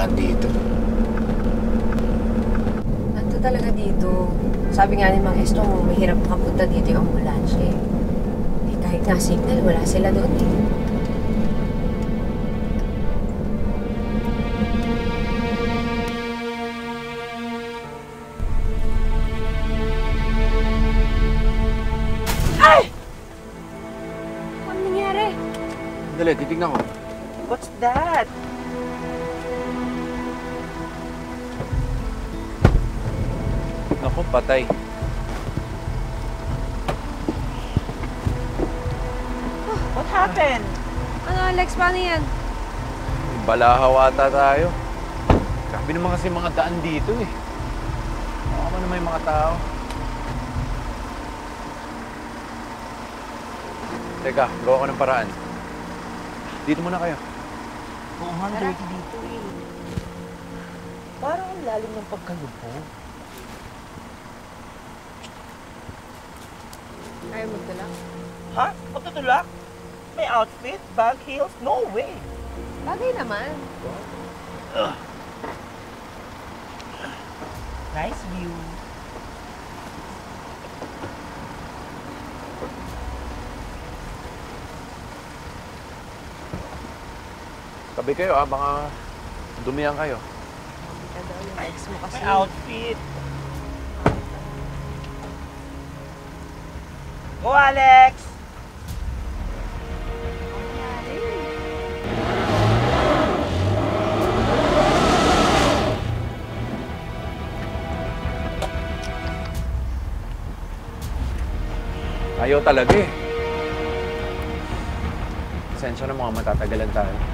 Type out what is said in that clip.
daan dito. Ano talaga dito? Sabi nga ni Mang Estong, mahirap makapunta dito yung ambulansya eh. Kahit nga signal, wala sila doon eh. Ay! Ano nangyari? Dali, titignan ko. What's that? Naku, patay. What happened? Ano Alex, paano yan? Balahaw ata tayo. Grabe naman kasi mga daan dito eh. Baka naman yung mga tao. Teka, gawa ko ng paraan. Dito muna kayo. 200 dito eh. Parang ang lalim ng pagkalubog. Ayaw magdala? Ha? Magtutulak? May outfit? Bag, heels? No way! Bagay naman. Nice view. Tabi kayo baka dumihan kayo. Ika daw yung ex mo kasi. May outfit. Go, Alex! Ayaw talaga eh. Pasensya na mga matatagalan tayo.